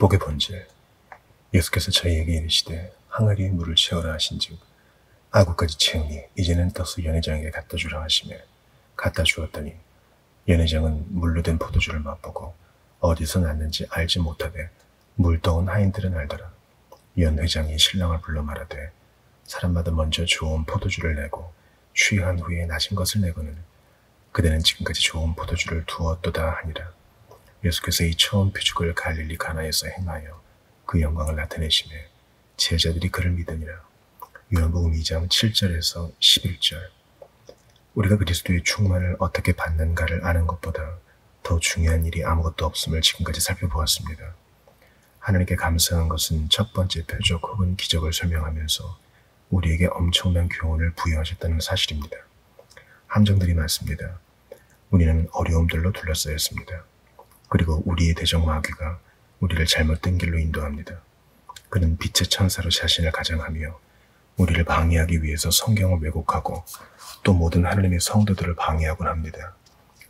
축복의 본질. 예수께서 저희에게 이르시되 항아리에 물을 채우라 하신즉 아구까지 채우니 이제는 떠서 연회장에게 갖다 주라 하시며 갖다 주었더니 연회장은 물로 된 포도주를 맛보고 어디서 났는지 알지 못하되 물떠온 하인들은 알더라. 연회장이 신랑을 불러 말하되 사람마다 먼저 좋은 포도주를 내고 취한 후에 낮은 것을 내고는 그대는 지금까지 좋은 포도주를 두었도다 하니라. 예수께서 이 처음 표적을 갈릴리 가나에서 행하여 그 영광을 나타내시매 제자들이 그를 믿으니라. 요한복음 2장 7절에서 11절. 우리가 그리스도의 충만을 어떻게 받는가를 아는 것보다 더 중요한 일이 아무것도 없음을 지금까지 살펴보았습니다. 하나님께 감사한 것은 첫 번째 표적 혹은 기적을 설명하면서 우리에게 엄청난 교훈을 부여하셨다는 사실입니다. 함정들이 많습니다. 우리는 어려움들로 둘러싸였습니다. 그리고 우리의 대적 마귀가 우리를 잘못된 길로 인도합니다. 그는 빛의 천사로 자신을 가장하며 우리를 방해하기 위해서 성경을 왜곡하고 또 모든 하나님의 성도들을 방해하곤 합니다.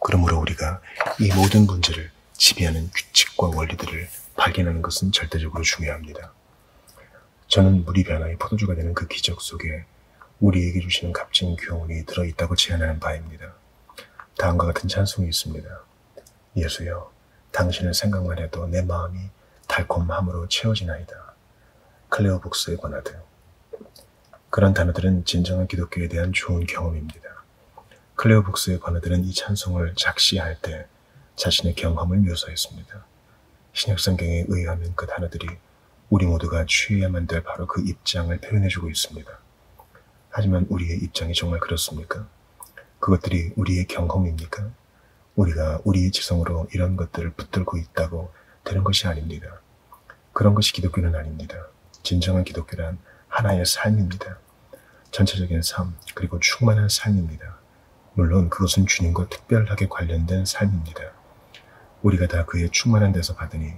그러므로 우리가 이 모든 문제를 지배하는 규칙과 원리들을 발견하는 것은 절대적으로 중요합니다. 저는 물이 변화의 포도주가 되는 그 기적 속에 우리에게 주시는 값진 교훈이 들어있다고 제안하는 바입니다. 다음과 같은 찬송이 있습니다. 예수여, 당신을 생각만 해도 내 마음이 달콤함으로 채워지나이다. 클레오 복스의 버나드. 그런 단어들은 진정한 기독교에 대한 좋은 경험입니다. 클레오 복스의 버나드는 이 찬송을 작시할 때 자신의 경험을 묘사했습니다. 신약성경에 의하면 그 단어들이 우리 모두가 취해야만 될 바로 그 입장을 표현해주고 있습니다. 하지만 우리의 입장이 정말 그렇습니까? 그것들이 우리의 경험입니까? 우리가 우리의 지성으로 이런 것들을 붙들고 있다고 되는 것이 아닙니다. 그런 것이 기독교는 아닙니다. 진정한 기독교란 하나의 삶입니다. 전체적인 삶, 그리고 충만한 삶입니다. 물론 그것은 주님과 특별하게 관련된 삶입니다. 우리가 다 그의 충만한 데서 받으니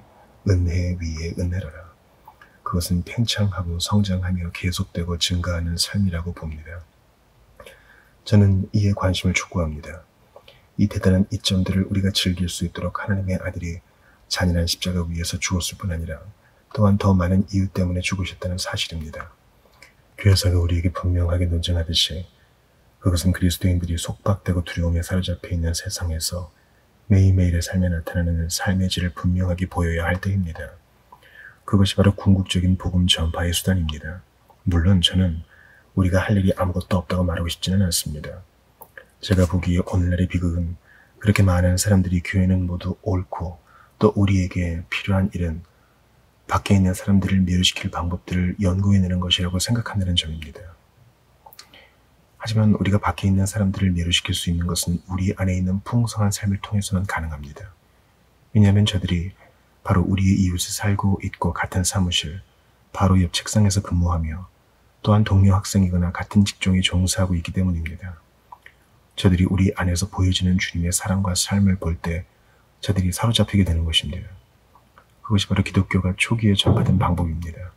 은혜 위에 은혜로라. 그것은 팽창하고 성장하며 계속되고 증가하는 삶이라고 봅니다. 저는 이에 관심을 촉구합니다. 이 대단한 이점들을 우리가 즐길 수 있도록 하나님의 아들이 잔인한 십자가 위에서 죽었을 뿐 아니라 또한 더 많은 이유 때문에 죽으셨다는 사실입니다. 교회사가 우리에게 분명하게 논증하듯이 그것은 그리스도인들이 속박되고 두려움에 사로잡혀 있는 세상에서 매일매일의 삶에 나타나는 삶의 질을 분명하게 보여야 할 때입니다. 그것이 바로 궁극적인 복음 전파의 수단입니다. 물론 저는 우리가 할 일이 아무것도 없다고 말하고 싶지는 않습니다. 제가 보기에 오늘날의 비극은 그렇게 많은 사람들이 교회는 모두 옳고 또 우리에게 필요한 일은 밖에 있는 사람들을 미화시킬 방법들을 연구해내는 것이라고 생각한다는 점입니다. 하지만 우리가 밖에 있는 사람들을 미화시킬 수 있는 것은 우리 안에 있는 풍성한 삶을 통해서는 가능합니다. 왜냐하면 저들이 바로 우리의 이웃에 살고 있고 같은 사무실, 바로 옆 책상에서 근무하며 또한 동료 학생이거나 같은 직종에 종사하고 있기 때문입니다. 저들이 우리 안에서 보여지는 주님의 사랑과 삶을 볼 때 저들이 사로잡히게 되는 것입니다. 그것이 바로 기독교가 초기에 전파된 방법입니다.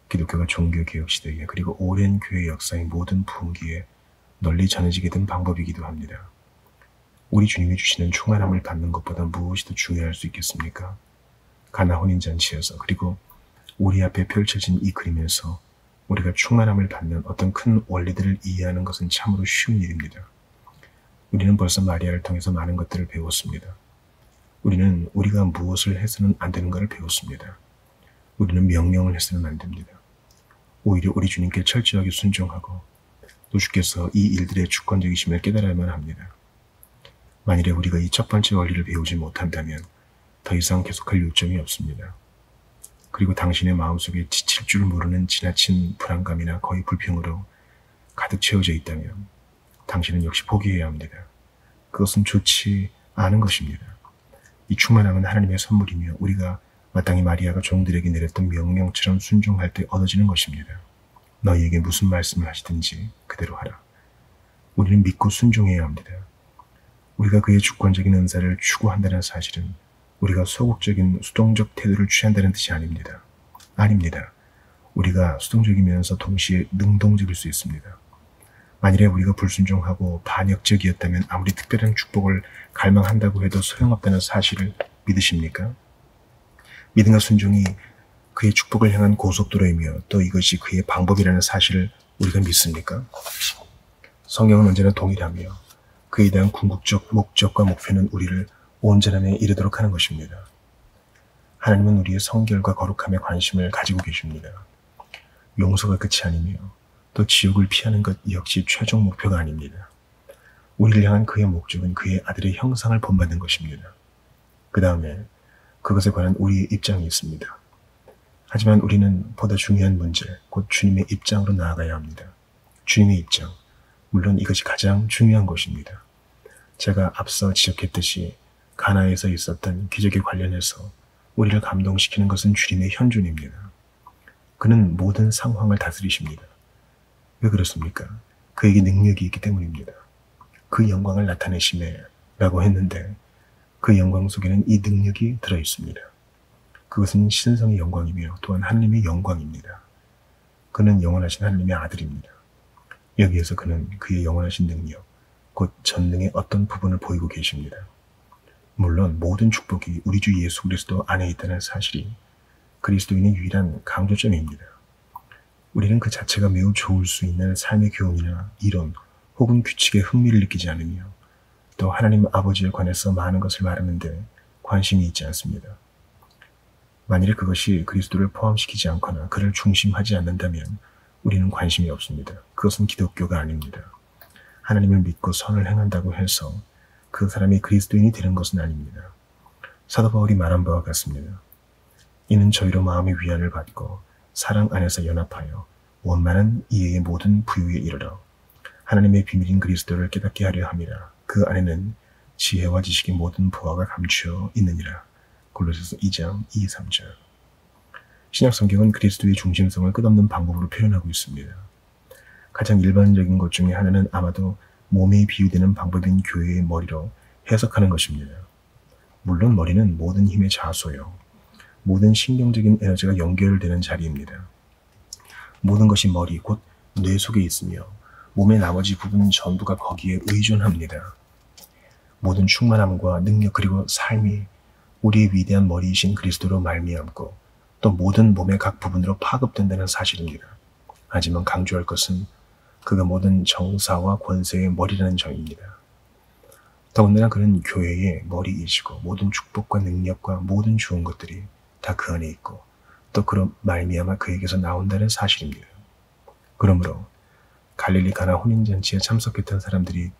기독교가 종교개혁 시대에 그리고 오랜 교회 역사의 모든 분기에 널리 전해지게 된 방법이기도 합니다. 우리 주님이 주시는 충만함을 받는 것보다 무엇이 더 중요할 수 있겠습니까? 가나 혼인잔치에서 그리고 우리 앞에 펼쳐진 이 그림에서 우리가 충만함을 받는 어떤 큰 원리들을 이해하는 것은 참으로 쉬운 일입니다. 우리는 벌써 마리아를 통해서 많은 것들을 배웠습니다. 우리는 우리가 무엇을 해서는 안 되는가를 배웠습니다. 우리는 명령을 해서는 안 됩니다. 오히려 우리 주님께 철저하게 순종하고 또 주께서 이 일들의 주권적이심을 깨달아야만 합니다. 만일에 우리가 이 첫 번째 원리를 배우지 못한다면 더 이상 계속할 요점이 없습니다. 그리고 당신의 마음속에 지칠 줄 모르는 지나친 불안감이나 거의 불평으로 가득 채워져 있다면 당신은 역시 포기해야 합니다. 그것은 좋지 않은 것입니다. 이 충만함은 하나님의 선물이며 우리가 마땅히 마리아가 종들에게 내렸던 명령처럼 순종할 때 얻어지는 것입니다. 너희에게 무슨 말씀을 하시든지 그대로 하라. 우리는 믿고 순종해야 합니다. 우리가 그의 주권적인 은사를 추구한다는 사실은 우리가 소극적인 수동적 태도를 취한다는 뜻이 아닙니다. 아닙니다. 우리가 수동적이면서 동시에 능동적일 수 있습니다. 만일에 우리가 불순종하고 반역적이었다면 아무리 특별한 축복을 갈망한다고 해도 소용없다는 사실을 믿으십니까? 믿음과 순종이 그의 축복을 향한 고속도로이며 또 이것이 그의 방법이라는 사실을 우리가 믿습니까? 성경은 언제나 동일하며 그에 대한 궁극적 목적과 목표는 우리를 온전함에 이르도록 하는 것입니다. 하나님은 우리의 성결과 거룩함에 관심을 가지고 계십니다. 용서가 끝이 아니며 또 지옥을 피하는 것 역시 최종 목표가 아닙니다. 우리를 향한 그의 목적은 그의 아들의 형상을 본받는 것입니다. 그 다음에 그것에 관한 우리의 입장이 있습니다. 하지만 우리는 보다 중요한 문제, 곧 주님의 입장으로 나아가야 합니다. 주님의 입장, 물론 이것이 가장 중요한 것입니다. 제가 앞서 지적했듯이 가나에서 있었던 기적에 관련해서 우리를 감동시키는 것은 주님의 현존입니다. 그는 모든 상황을 다스리십니다. 왜 그렇습니까? 그에게 능력이 있기 때문입니다. 그 영광을 나타내시네 라고 했는데 그 영광 속에는 이 능력이 들어있습니다. 그것은 신성의 영광이며 또한 하나님의 영광입니다. 그는 영원하신 하나님의 아들입니다. 여기에서 그는 그의 영원하신 능력, 곧 전능의 어떤 부분을 보이고 계십니다. 물론 모든 축복이 우리 주 예수 그리스도 안에 있다는 사실이 그리스도인의 유일한 강조점입니다. 우리는 그 자체가 매우 좋을 수 있는 삶의 교훈이나 이론 혹은 규칙에 흥미를 느끼지 않으며 또 하나님 아버지에 관해서 많은 것을 말하는데 관심이 있지 않습니다. 만일에 그것이 그리스도를 포함시키지 않거나 그를 중심하지 않는다면 우리는 관심이 없습니다. 그것은 기독교가 아닙니다. 하나님을 믿고 선을 행한다고 해서 그 사람이 그리스도인이 되는 것은 아닙니다. 사도 바울이 말한 바와 같습니다. 이는 저희로 마음의 위안을 받고 사랑 안에서 연합하여 원만한 이해의 모든 부유에 이르러 하나님의 비밀인 그리스도를 깨닫게 하려 함이라. 그 안에는 지혜와 지식의 모든 부하가 감추어 있느니라. 골로새서 2장 2, 3절. 신약 성경은 그리스도의 중심성을 끝없는 방법으로 표현하고 있습니다. 가장 일반적인 것 중에 하나는 아마도 몸에 비유되는 방법인 교회의 머리로 해석하는 것입니다. 물론 머리는 모든 힘의 좌소요. 모든 신경적인 에너지가 연결되는 자리입니다. 모든 것이 머리, 곧 뇌 속에 있으며 몸의 나머지 부분 전부가 거기에 의존합니다. 모든 충만함과 능력 그리고 삶이 우리의 위대한 머리이신 그리스도로 말미암고 또 모든 몸의 각 부분으로 파급된다는 사실입니다. 하지만 강조할 것은 그가 모든 정사와 권세의 머리라는 점입니다. 더군다나 그는 교회의 머리이시고 모든 축복과 능력과 모든 좋은 것들이 다 그 안에 있고 또 그로 말미암아 그에게서 나온다는 사실입니다. 그러므로 갈릴리 가나 혼인잔치에 참석했던 사람들이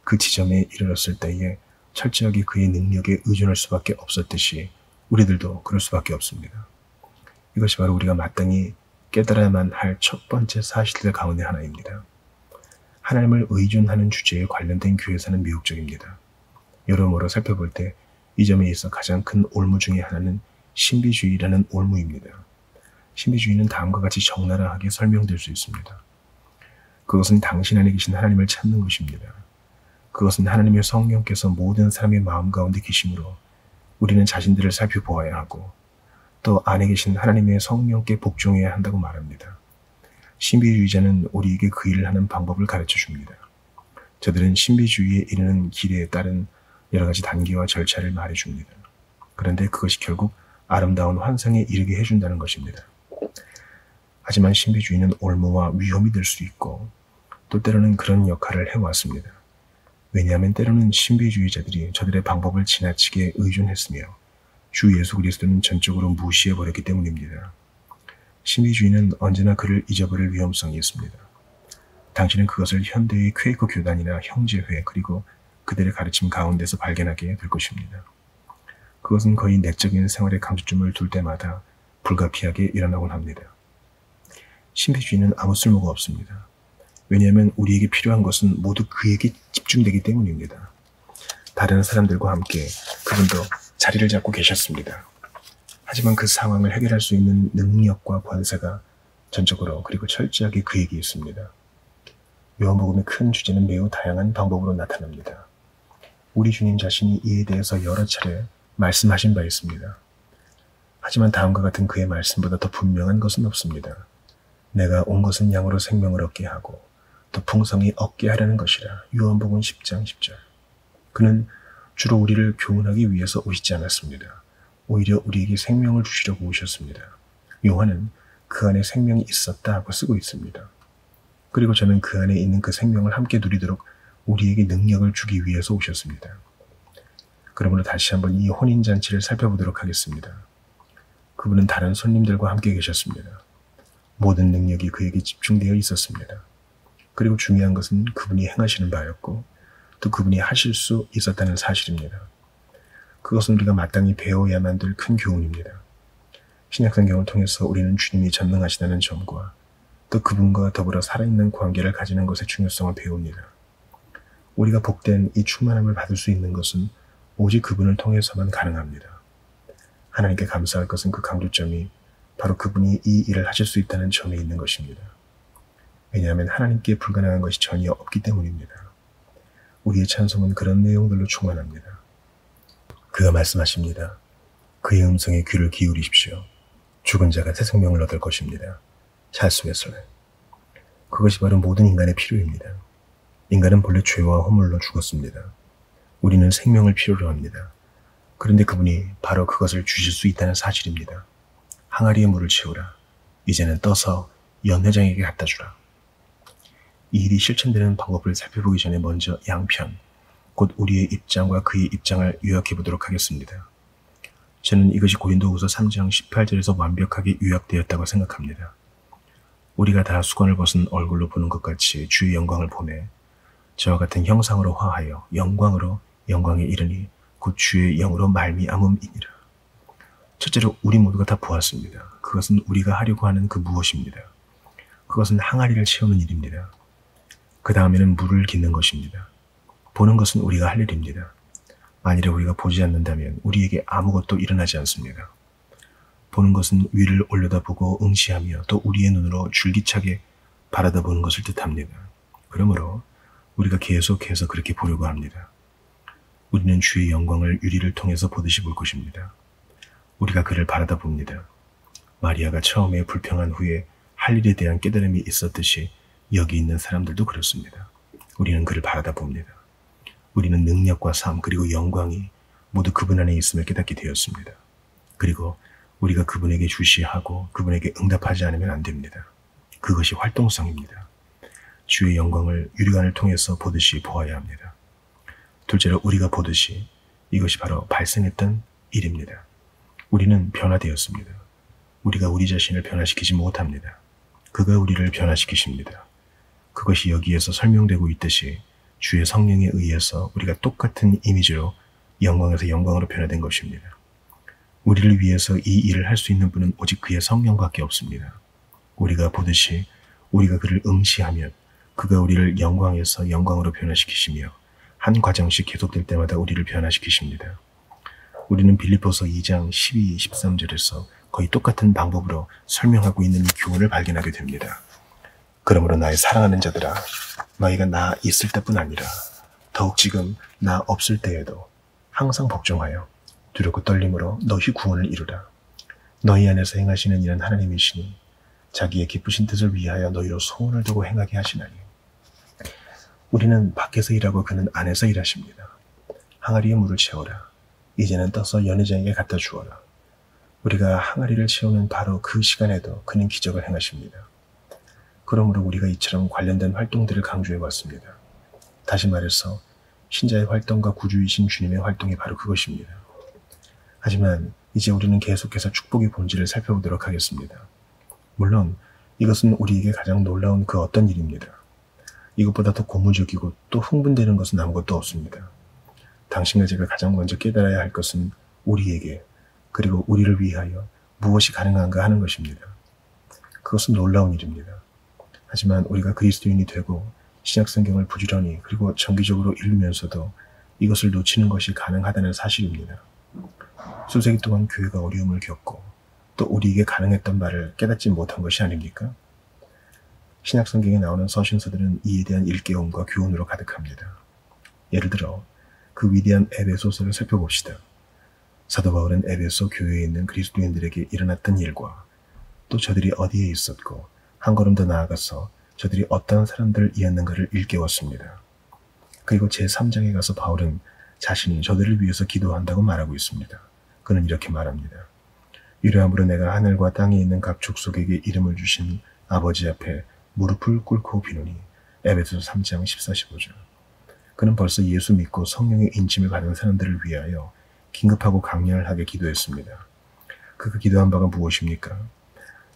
그 지점에 이르렀을 때에 철저하게 그의 능력에 의존할 수밖에 없었듯이 우리들도 그럴 수밖에 없습니다. 이것이 바로 우리가 마땅히 깨달아야만 할 첫 번째 사실들 가운데 하나입니다. 하나님을 의존하는 주제에 관련된 교회사는 미혹적입니다. 여러모로 살펴볼 때 이 점에 있어 가장 큰 올무 중에 하나는 신비주의라는 올무입니다. 신비주의는 다음과 같이 적나라하게 설명될 수 있습니다. 그것은 당신 안에 계신 하나님을 찾는 것입니다. 그것은 하나님의 성령께서 모든 사람의 마음 가운데 계심으로 우리는 자신들을 살펴보아야 하고 또 안에 계신 하나님의 성령께 복종해야 한다고 말합니다. 신비주의자는 우리에게 그 일을 하는 방법을 가르쳐 줍니다. 저들은 신비주의에 이르는 길에 따른 여러 가지 단계와 절차를 말해 줍니다. 그런데 그것이 결국 아름다운 환상에 이르게 해준다는 것입니다. 하지만 신비주의는 올무와 위험이 될 수 있고 또 때로는 그런 역할을 해왔습니다. 왜냐하면 때로는 신비주의자들이 저들의 방법을 지나치게 의존했으며 주 예수 그리스도는 전적으로 무시해버렸기 때문입니다. 신비주의는 언제나 그를 잊어버릴 위험성이 있습니다. 당신은 그것을 현대의 퀘이커 교단이나 형제회 그리고 그들의 가르침 가운데서 발견하게 될 것입니다. 그것은 거의 내적인 생활에 강조점을 둘 때마다 불가피하게 일어나곤 합니다. 신비주의는 아무 쓸모가 없습니다. 왜냐하면 우리에게 필요한 것은 모두 그에게 집중되기 때문입니다. 다른 사람들과 함께 그분도 자리를 잡고 계셨습니다. 하지만 그 상황을 해결할 수 있는 능력과 권세가 전적으로 그리고 철저하게 그에게 있습니다. 요한복음의 큰 주제는 매우 다양한 방법으로 나타납니다. 우리 주님 자신이 이에 대해서 여러 차례 말씀하신 바 있습니다. 하지만 다음과 같은 그의 말씀보다 더 분명한 것은 없습니다. 내가 온 것은 양으로 생명을 얻게 하고 또 풍성히 얻게 하려는 것이라. 요한복음 10장 10절. 그는 주로 우리를 교훈하기 위해서 오시지 않았습니다. 오히려 우리에게 생명을 주시려고 오셨습니다. 요한은 그 안에 생명이 있었다고 쓰고 있습니다. 그리고 저는 그 안에 있는 그 생명을 함께 누리도록 우리에게 능력을 주기 위해서 오셨습니다. 그러므로 다시 한번 이 혼인잔치를 살펴보도록 하겠습니다. 그분은 다른 손님들과 함께 계셨습니다. 모든 능력이 그에게 집중되어 있었습니다. 그리고 중요한 것은 그분이 행하시는 바였고 또 그분이 하실 수 있었다는 사실입니다. 그것은 우리가 마땅히 배워야만 될 큰 교훈입니다. 신약성경을 통해서 우리는 주님이 전능하시다는 점과 또 그분과 더불어 살아있는 관계를 가지는 것의 중요성을 배웁니다. 우리가 복된 이 충만함을 받을 수 있는 것은 오직 그분을 통해서만 가능합니다. 하나님께 감사할 것은 그 강조점이 바로 그분이 이 일을 하실 수 있다는 점에 있는 것입니다. 왜냐하면 하나님께 불가능한 것이 전혀 없기 때문입니다. 우리의 찬송은 그런 내용들로 충만합니다. 그가 말씀하십니다. 그의 음성에 귀를 기울이십시오. 죽은 자가 새 생명을 얻을 것입니다. 찰스 웨슬레. 그것이 바로 모든 인간의 필요입니다. 인간은 본래 죄와 허물로 죽었습니다. 우리는 생명을 필요로 합니다. 그런데 그분이 바로 그것을 주실 수 있다는 사실입니다. 항아리에 물을 채우라. 이제는 떠서 연회장에게 갖다 주라. 이 일이 실천되는 방법을 살펴보기 전에 먼저 양편, 곧 우리의 입장과 그의 입장을 요약해 보도록 하겠습니다. 저는 이것이 고린도후서 3장 18절에서 완벽하게 요약되었다고 생각합니다. 우리가 다 수건을 벗은 얼굴로 보는 것 같이 주의 영광을 보매 저와 같은 형상으로 화하여 영광으로 영광에 이르니 곧 주의 영으로 말미암음이니라. 첫째로 우리 모두가 다 보았습니다. 그것은 우리가 하려고 하는 그 무엇입니다. 그것은 항아리를 채우는 일입니다. 그 다음에는 물을 깃는 것입니다. 보는 것은 우리가 할 일입니다. 만일에 우리가 보지 않는다면 우리에게 아무것도 일어나지 않습니다. 보는 것은 위를 올려다보고 응시하며 또 우리의 눈으로 줄기차게 바라다보는 것을 뜻합니다. 그러므로 우리가 계속해서 그렇게 보려고 합니다. 우리는 주의 영광을 유리를 통해서 보듯이 볼 것입니다. 우리가 그를 바라다봅니다. 마리아가 처음에 불평한 후에 할 일에 대한 깨달음이 있었듯이 여기 있는 사람들도 그렇습니다. 우리는 그를 바라다봅니다. 우리는 능력과 삶 그리고 영광이 모두 그분 안에 있음을 깨닫게 되었습니다. 그리고 우리가 그분에게 주시하고 그분에게 응답하지 않으면 안 됩니다. 그것이 활동성입니다. 주의 영광을 유리관을 통해서 보듯이 보아야 합니다. 둘째로 우리가 보듯이 이것이 바로 발생했던 일입니다. 우리는 변화되었습니다. 우리가 우리 자신을 변화시키지 못합니다. 그가 우리를 변화시키십니다. 그것이 여기에서 설명되고 있듯이 주의 성령에 의해서 우리가 똑같은 이미지로 영광에서 영광으로 변화된 것입니다. 우리를 위해서 이 일을 할 수 있는 분은 오직 그의 성령밖에 없습니다. 우리가 보듯이 우리가 그를 응시하면 그가 우리를 영광에서 영광으로 변화시키시며 한 과정씩 계속될 때마다 우리를 변화시키십니다. 우리는 빌립보서 2장 12, 13절에서 거의 똑같은 방법으로 설명하고 있는 이 교훈을 발견하게 됩니다. 그러므로 나의 사랑하는 자들아, 너희가 나 있을 때뿐 아니라 더욱 지금 나 없을 때에도 항상 복종하여 두렵고 떨림으로 너희 구원을 이루라. 너희 안에서 행하시는 이는 하나님이시니 자기의 기쁘신 뜻을 위하여 너희로 소원을 두고 행하게 하시나니. 우리는 밖에서 일하고 그는 안에서 일하십니다. 항아리에 물을 채워라. 이제는 떠서 연회장에게 갖다 주어라. 우리가 항아리를 채우는 바로 그 시간에도 그는 기적을 행하십니다. 그러므로 우리가 이처럼 관련된 활동들을 강조해 왔습니다. 다시 말해서 신자의 활동과 구주이신 주님의 활동이 바로 그것입니다. 하지만 이제 우리는 계속해서 축복의 본질을 살펴보도록 하겠습니다. 물론 이것은 우리에게 가장 놀라운 그 어떤 일입니다. 이것보다 더 고무적이고 또 흥분되는 것은 아무것도 없습니다. 당신과 제가 가장 먼저 깨달아야 할 것은 우리에게 그리고 우리를 위하여 무엇이 가능한가 하는 것입니다. 그것은 놀라운 일입니다. 하지만 우리가 그리스도인이 되고 신약성경을 부지런히 그리고 정기적으로 읽으면서도 이것을 놓치는 것이 가능하다는 사실입니다. 수세기 동안 교회가 어려움을 겪고 또 우리에게 가능했던 바를 깨닫지 못한 것이 아닙니까? 신약성경에 나오는 서신서들은 이에 대한 일깨움과 교훈으로 가득합니다. 예를 들어 그 위대한 에베소서를 살펴봅시다. 사도 바울은 에베소 교회에 있는 그리스도인들에게 일어났던 일과 또 저들이 어디에 있었고 한 걸음 더 나아가서 저들이 어떤 사람들이었는가를 일깨웠습니다. 그리고 제3장에 가서 바울은 자신이 저들을 위해서 기도한다고 말하고 있습니다. 그는 이렇게 말합니다. 이러함으로 내가 하늘과 땅에 있는 각 족속에게 이름을 주신 아버지 앞에 무릎을 꿇고 비노니. 에베소서 3장 14-15절. 그는 벌써 예수 믿고 성령의 인침을 받은 사람들을 위하여 긴급하고 강렬하게 기도했습니다. 그가 기도한 바가 무엇입니까?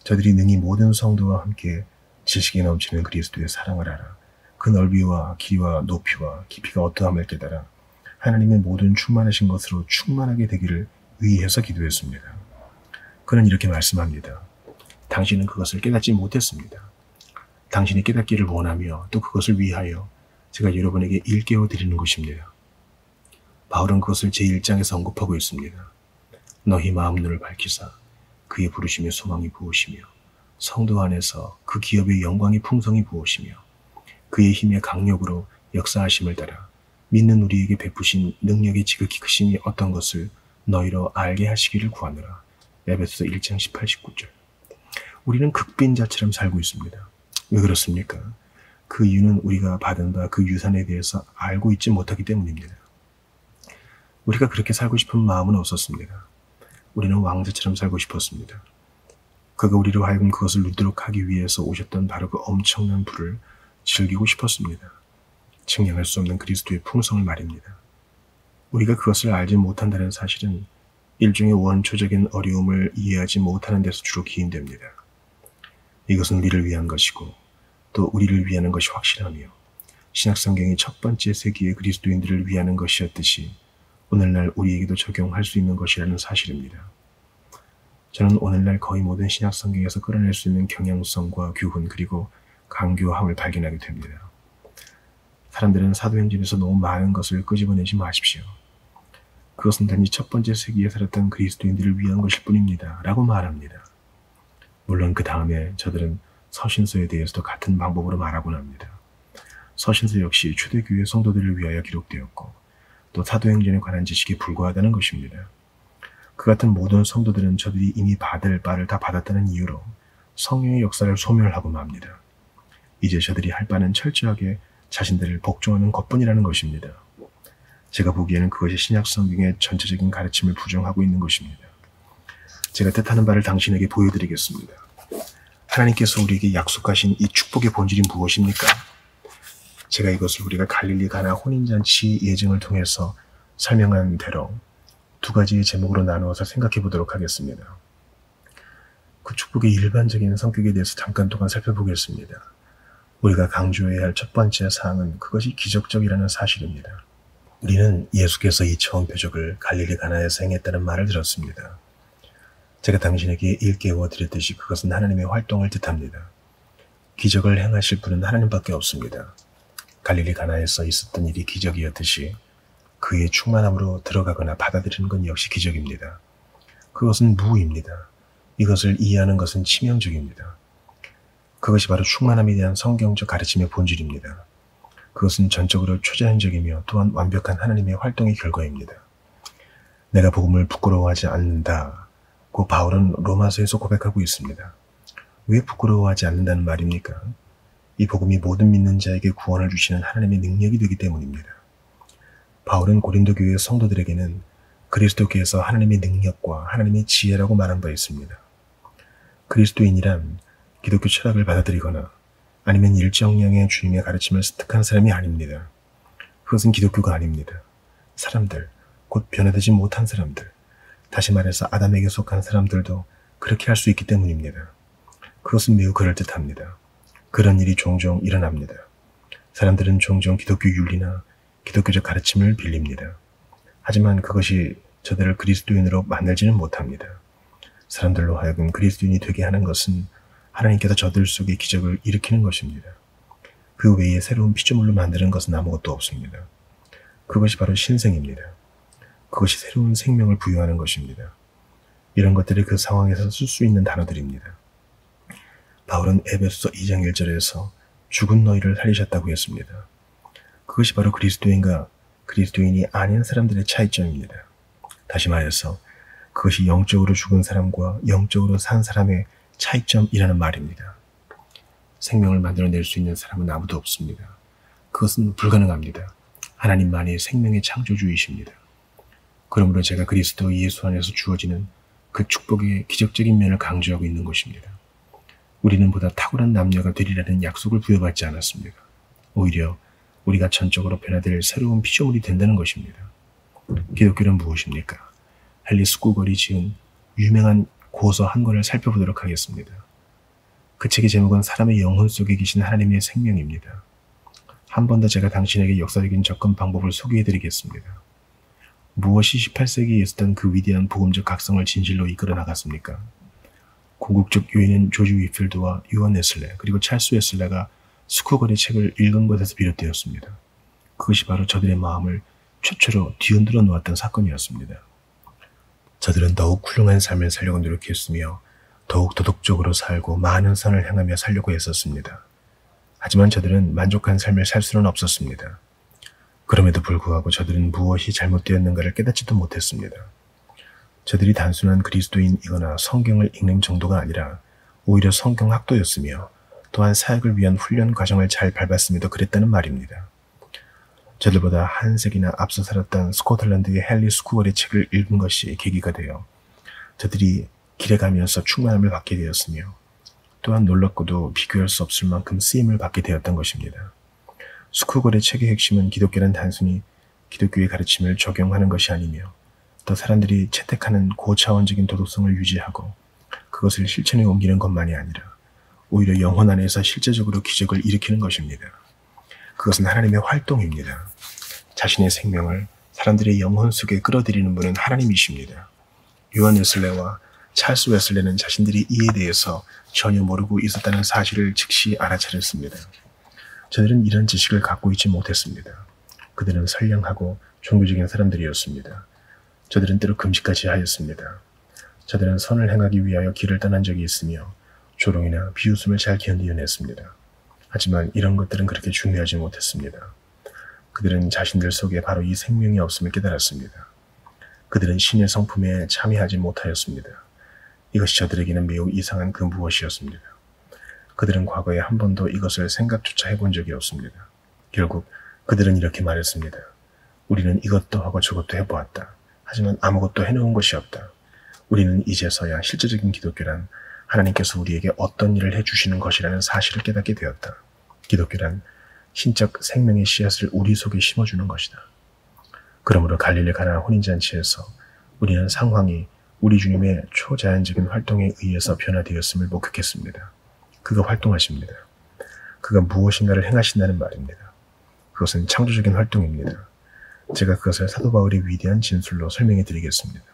저들이 능히 모든 성도와 함께 지식에 넘치는 그리스도의 사랑을 알아 그 넓이와 길이와 높이와 깊이가 어떠함을 깨달아 하나님의 모든 충만하신 것으로 충만하게 되기를 위해서 기도했습니다. 그는 이렇게 말씀합니다. 당신은 그것을 깨닫지 못했습니다. 당신이 깨닫기를 원하며 또 그것을 위하여 제가 여러분에게 일깨워 드리는 것입니다. 바울은 그것을 제1장에서 언급하고 있습니다. 너희 마음 눈을 밝히사 그의 부르심의 소망이 무엇이며 성도 안에서 그 기업의 영광이 풍성이 무엇이며 그의 힘의 강력으로 역사하심을 따라 믿는 우리에게 베푸신 능력의 지극히 크심이 어떤 것을 너희로 알게 하시기를 구하노라. 에베소서 1장 18-19절. 우리는 극빈자처럼 살고 있습니다. 왜 그렇습니까? 그 이유는 우리가 받은 바 그 유산에 대해서 알고 있지 못하기 때문입니다. 우리가 그렇게 살고 싶은 마음은 없었습니다. 우리는 왕자처럼 살고 싶었습니다. 그가 우리로 하여금 그것을 누리도록 하기 위해서 오셨던 바로 그 엄청난 부를 즐기고 싶었습니다. 측량할 수 없는 그리스도의 풍성을 말입니다. 우리가 그것을 알지 못한다는 사실은 일종의 원초적인 어려움을 이해하지 못하는 데서 주로 기인됩니다. 이것은 우리를 위한 것이고 또 우리를 위하는 것이 확실하며 신약성경의 첫 번째 세기의 그리스도인들을 위하는 것이었듯이 오늘날 우리에게도 적용할 수 있는 것이라는 사실입니다. 저는 오늘날 거의 모든 신약성경에서 끌어낼 수 있는 경향성과 교훈 그리고 강교함을 발견하게 됩니다. 사람들은 사도행전에서 너무 많은 것을 끄집어내지 마십시오. 그것은 단지 첫 번째 세기에 살았던 그리스도인들을 위한 것일 뿐입니다. 라고 말합니다. 물론 그 다음에 저들은 서신서에 대해서도 같은 방법으로 말하곤 합니다. 서신서 역시 초대교회 성도들을 위하여 기록되었고 또 사도행전에 관한 지식에 불과하다는 것입니다. 그 같은 모든 성도들은 저들이 이미 받을 바를 다 받았다는 이유로 성령의 역사를 소멸하고 맙니다. 이제 저들이 할 바는 철저하게 자신들을 복종하는 것뿐이라는 것입니다. 제가 보기에는 그것이 신약성경의 전체적인 가르침을 부정하고 있는 것입니다. 제가 뜻하는 바를 당신에게 보여드리겠습니다. 하나님께서 우리에게 약속하신 이 축복의 본질이 무엇입니까? 제가 이것을 우리가 갈릴리 가나 혼인잔치 예증을 통해서 설명한 대로 두 가지의 제목으로 나누어서 생각해 보도록 하겠습니다. 그 축복의 일반적인 성격에 대해서 잠깐 동안 살펴보겠습니다. 우리가 강조해야 할 첫 번째 사항은 그것이 기적적이라는 사실입니다. 우리는 예수께서 이 처음 표적을 갈릴리 가나에서 행했다는 말을 들었습니다. 제가 당신에게 일깨워 드렸듯이 그것은 하나님의 활동을 뜻합니다. 기적을 행하실 분은 하나님밖에 없습니다. 갈릴리 가나에서 있었던 일이 기적이었듯이 그의 충만함으로 들어가거나 받아들이는 건 역시 기적입니다. 그것은 무입니다. 이것을 이해하는 것은 치명적입니다. 그것이 바로 충만함에 대한 성경적 가르침의 본질입니다. 그것은 전적으로 초자연적이며 또한 완벽한 하나님의 활동의 결과입니다. 내가 복음을 부끄러워하지 않는다고 바울은 로마서에서 고백하고 있습니다. 왜 부끄러워하지 않는다는 말입니까? 이 복음이 모든 믿는 자에게 구원을 주시는 하나님의 능력이 되기 때문입니다. 바울은 고린도 교회 성도들에게는 그리스도께서 하나님의 능력과 하나님의 지혜라고 말한 바 있습니다. 그리스도인이란 기독교 철학을 받아들이거나 아니면 일정량의 주님의 가르침을 습득한 사람이 아닙니다. 그것은 기독교가 아닙니다. 사람들, 곧 변화되지 못한 사람들, 다시 말해서 아담에게 속한 사람들도 그렇게 할 수 있기 때문입니다. 그것은 매우 그럴듯합니다. 그런 일이 종종 일어납니다. 사람들은 종종 기독교 윤리나 기독교적 가르침을 빌립니다. 하지만 그것이 저들을 그리스도인으로 만들지는 못합니다. 사람들로 하여금 그리스도인이 되게 하는 것은 하나님께서 저들 속에 기적을 일으키는 것입니다. 그 외에 새로운 피조물로 만드는 것은 아무것도 없습니다. 그것이 바로 신생입니다. 그것이 새로운 생명을 부여하는 것입니다. 이런 것들이 그 상황에서 쓸 수 있는 단어들입니다. 바울은 에베소서 2장 1절에서 죽은 너희를 살리셨다고 했습니다. 그것이 바로 그리스도인과 그리스도인이 아닌 사람들의 차이점입니다. 다시 말해서 그것이 영적으로 죽은 사람과 영적으로 산 사람의 차이점이라는 말입니다. 생명을 만들어낼 수 있는 사람은 아무도 없습니다. 그것은 불가능합니다. 하나님만이 생명의 창조주이십니다. 그러므로 제가 그리스도 예수 안에서 주어지는 그 축복의 기적적인 면을 강조하고 있는 것입니다. 우리는 보다 탁월한 남녀가 되리라는 약속을 부여받지 않았습니다. 오히려 우리가 전적으로 변화될 새로운 피조물이 된다는 것입니다. 기독교는 무엇입니까? 헨리 스쿠걸이 지은 유명한 고서 한 권을 살펴보도록 하겠습니다. 그 책의 제목은 사람의 영혼 속에 계신 하나님의 생명입니다. 한 번 더 제가 당신에게 역사적인 접근 방법을 소개해드리겠습니다. 무엇이 18세기에 있었던 그 위대한 복음적 각성을 진실로 이끌어 나갔습니까? 궁극적 요인은 조지 위필드와 요한 웨슬레 그리고 찰스 웨슬레가 스쿠걸의 책을 읽은 것에서 비롯되었습니다. 그것이 바로 저들의 마음을 최초로 뒤흔들어 놓았던 사건이었습니다. 저들은 더욱 훌륭한 삶을 살려고 노력했으며 더욱 도덕적으로 살고 많은 선을 향하며 살려고 했었습니다. 하지만 저들은 만족한 삶을 살 수는 없었습니다. 그럼에도 불구하고 저들은 무엇이 잘못되었는가를 깨닫지도 못했습니다. 저들이 단순한 그리스도인이거나 성경을 읽는 정도가 아니라 오히려 성경학도였으며 또한 사역을 위한 훈련 과정을 잘 밟았음에도 그랬다는 말입니다. 저들보다 한 세기나 앞서 살았던 스코틀랜드의 헨리 스쿠걸의 책을 읽은 것이 계기가 되어 저들이 길에 가면서 충만함을 받게 되었으며 또한 놀랍고도 비교할 수 없을 만큼 쓰임을 받게 되었던 것입니다. 스쿠걸의 책의 핵심은 기독교는 단순히 기독교의 가르침을 적용하는 것이 아니며 또 사람들이 채택하는 고차원적인 도덕성을 유지하고 그것을 실천에 옮기는 것만이 아니라 오히려 영혼 안에서 실제적으로 기적을 일으키는 것입니다. 그것은 하나님의 활동입니다. 자신의 생명을 사람들의 영혼 속에 끌어들이는 분은 하나님이십니다. 요한 웨슬레와 찰스 웨슬레는 자신들이 이에 대해서 전혀 모르고 있었다는 사실을 즉시 알아차렸습니다. 저들은 이런 지식을 갖고 있지 못했습니다. 그들은 선량하고 종교적인 사람들이었습니다. 저들은 때로 금식까지 하였습니다. 저들은 선을 행하기 위하여 길을 떠난 적이 있으며 조롱이나 비웃음을 잘 견디어냈습니다. 하지만 이런 것들은 그렇게 중요하지 못했습니다. 그들은 자신들 속에 바로 이 생명이 없음을 깨달았습니다. 그들은 신의 성품에 참여하지 못하였습니다. 이것이 저들에게는 매우 이상한 그 무엇이었습니다. 그들은 과거에 한 번도 이것을 생각조차 해본 적이 없습니다. 결국 그들은 이렇게 말했습니다. 우리는 이것도 하고 저것도 해보았다. 하지만 아무것도 해놓은 것이 없다. 우리는 이제서야 실제적인 기독교란 하나님께서 우리에게 어떤 일을 해주시는 것이라는 사실을 깨닫게 되었다. 기독교란 신적 생명의 씨앗을 우리 속에 심어주는 것이다. 그러므로 갈릴리 가나 혼인잔치에서 우리는 상황이 우리 주님의 초자연적인 활동에 의해서 변화되었음을 목격했습니다. 그가 활동하십니다. 그가 무엇인가를 행하신다는 말입니다. 그것은 창조적인 활동입니다. 제가 그것을 사도 바울의 위대한 진술로 설명해 드리겠습니다.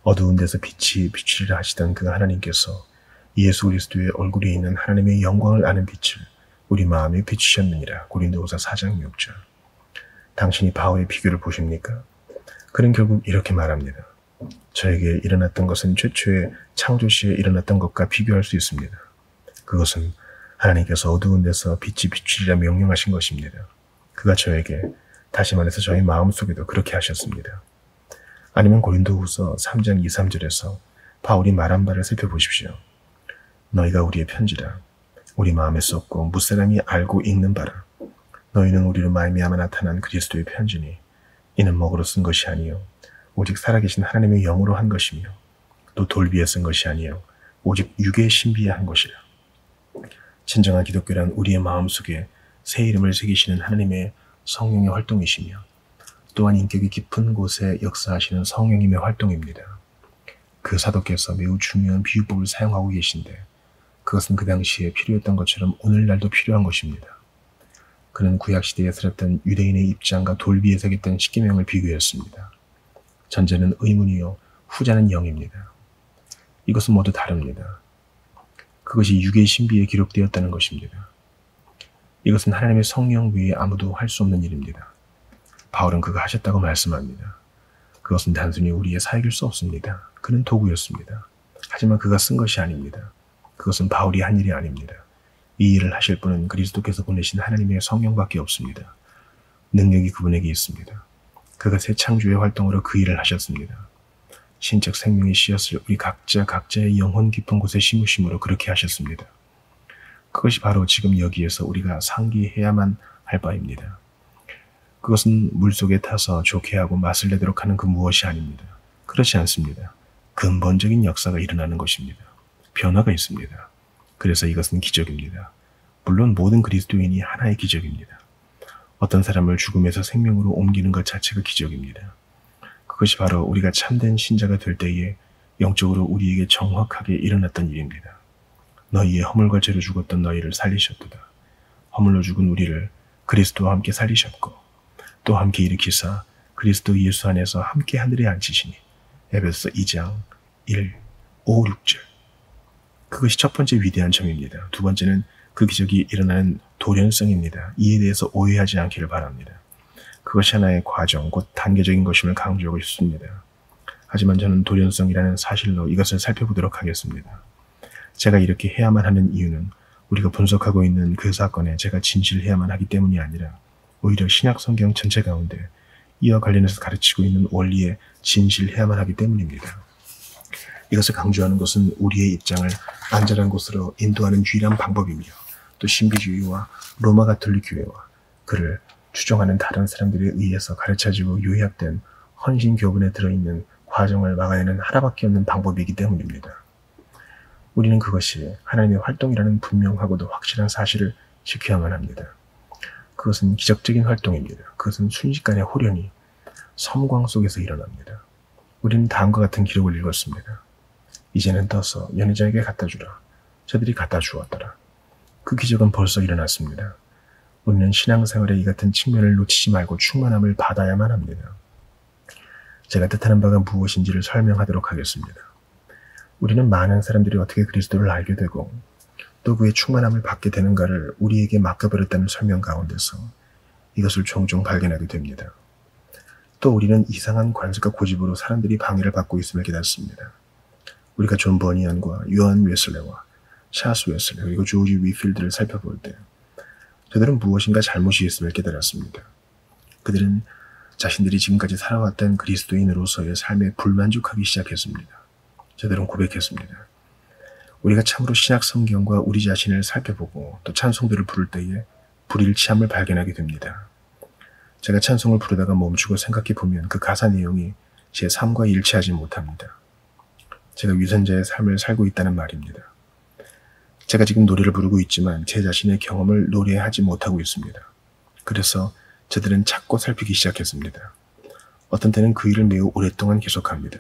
어두운 데서 빛이 비추리라 하시던 그 하나님께서 예수 그리스도의 얼굴에 있는 하나님의 영광을 아는 빛을 우리 마음에 비추셨느니라. 고린도후서 4장 6절. 당신이 바울의 비교를 보십니까? 그는 결국 이렇게 말합니다. 저에게 일어났던 것은 최초의 창조 시에 일어났던 것과 비교할 수 있습니다. 그것은 하나님께서 어두운 데서 빛이 비추리라 명령하신 것입니다. 그가 저에게, 다시 말해서 저희 마음속에도 그렇게 하셨습니다. 아니면 고린도후서 3장 2, 3절에서 바울이 말한 바를 살펴보십시오. 너희가 우리의 편지라. 우리 마음에 썼고 무사람이 알고 읽는 바라. 너희는 우리로 말미암아 나타난 그리스도의 편지니 이는 먹으로 쓴 것이 아니요 오직 살아계신 하나님의 영으로 한 것이며 또 돌비에 쓴 것이 아니요 오직 육의 신비에 한 것이라. 진정한 기독교란 우리의 마음속에 새 이름을 새기시는 하나님의 성령의 활동이시며 또한 인격이 깊은 곳에 역사하시는 성령님의 활동입니다. 그 사도께서 매우 중요한 비유법을 사용하고 계신데 그것은 그 당시에 필요했던 것처럼 오늘날도 필요한 것입니다. 그는 구약시대에 살았던 유대인의 입장과 돌비에 새겼던 십계명을 비교했습니다. 전자는 의문이요 후자는 영입니다. 이것은 모두 다릅니다. 그것이 육의 신비에 기록되었다는 것입니다. 이것은 하나님의 성령 외에 아무도 할 수 없는 일입니다. 바울은 그가 하셨다고 말씀합니다. 그것은 단순히 우리의 사역일 수 없습니다. 그는 도구였습니다. 하지만 그가 쓴 것이 아닙니다. 그것은 바울이 한 일이 아닙니다. 이 일을 하실 분은 그리스도께서 보내신 하나님의 성령밖에 없습니다. 능력이 그분에게 있습니다. 그가 새 창조의 활동으로 그 일을 하셨습니다. 신적 생명의 씨앗을 우리 각자의 영혼 깊은 곳에 심으심으로 그렇게 하셨습니다. 그것이 바로 지금 여기에서 우리가 상기해야만 할 바입니다. 그것은 물속에 타서 좋게 하고 맛을 내도록 하는 그 무엇이 아닙니다. 그렇지 않습니다. 근본적인 역사가 일어나는 것입니다. 변화가 있습니다. 그래서 이것은 기적입니다. 물론 모든 그리스도인이 하나의 기적입니다. 어떤 사람을 죽음에서 생명으로 옮기는 것 자체가 기적입니다. 그것이 바로 우리가 참된 신자가 될 때에 영적으로 우리에게 정확하게 일어났던 일입니다. 너희의 허물과 죄로 죽었던 너희를 살리셨도다. 허물로 죽은 우리를 그리스도와 함께 살리셨고 또 함께 일으키사 그리스도 예수 안에서 함께 하늘에 앉히시니 에베소서 2장 1, 5, 6절. 그것이 첫 번째 위대한 점입니다. 두 번째는 그 기적이 일어나는 돌연성입니다. 이에 대해서 오해하지 않기를 바랍니다. 그것이 하나의 과정, 곧 단계적인 것임을 강조하고 싶습니다. 하지만 저는 돌연성이라는 사실로 이것을 살펴보도록 하겠습니다. 제가 이렇게 해야만 하는 이유는 우리가 분석하고 있는 그 사건에 제가 진실해야만 하기 때문이 아니라 오히려 신약 성경 전체 가운데 이와 관련해서 가르치고 있는 원리에 진실해야만 하기 때문입니다. 이것을 강조하는 것은 우리의 입장을 안전한 곳으로 인도하는 유일한 방법이며 또 신비주의와 로마 가톨릭 교회와 그를 추종하는 다른 사람들에 의해서 가르쳐지고 요약된 헌신 교훈에 들어있는 과정을 막아내는 하나밖에 없는 방법이기 때문입니다. 우리는 그것이 하나님의 활동이라는 분명하고도 확실한 사실을 지켜야만 합니다. 그것은 기적적인 활동입니다. 그것은 순식간에 호련히 섬광 속에서 일어납니다. 우리는 다음과 같은 기록을 읽었습니다. 이제는 떠서 연회장에게 갖다 주라. 저들이 갖다 주었더라. 그 기적은 벌써 일어났습니다. 우리는 신앙생활의 이 같은 측면을 놓치지 말고 충만함을 받아야만 합니다. 제가 뜻하는 바가 무엇인지를 설명하도록 하겠습니다. 우리는 많은 사람들이 어떻게 그리스도를 알게 되고 또 그의 충만함을 받게 되는가를 우리에게 맡겨버렸다는 설명 가운데서 이것을 종종 발견하게 됩니다. 또 우리는 이상한 관습과 고집으로 사람들이 방해를 받고 있음을 깨닫습니다. 우리가 존 버니언과 요한 웨슬레와 샤스 웨슬레 그리고 조지 위필드를 살펴볼 때 저들은 무엇인가 잘못이 있음을 깨달았습니다. 그들은 자신들이 지금까지 살아왔던 그리스도인으로서의 삶에 불만족하기 시작했습니다. 저들은 고백했습니다. 우리가 참으로 신약 성경과 우리 자신을 살펴보고 또 찬송들을 부를 때에 불일치함을 발견하게 됩니다. 제가 찬송을 부르다가 멈추고 생각해 보면 그 가사 내용이 제 삶과 일치하지 못합니다. 제가 위선자의 삶을 살고 있다는 말입니다. 제가 지금 노래를 부르고 있지만 제 자신의 경험을 노래하지 못하고 있습니다. 그래서 저들은 찾고 살피기 시작했습니다. 어떤 때는 그 일을 매우 오랫동안 계속합니다.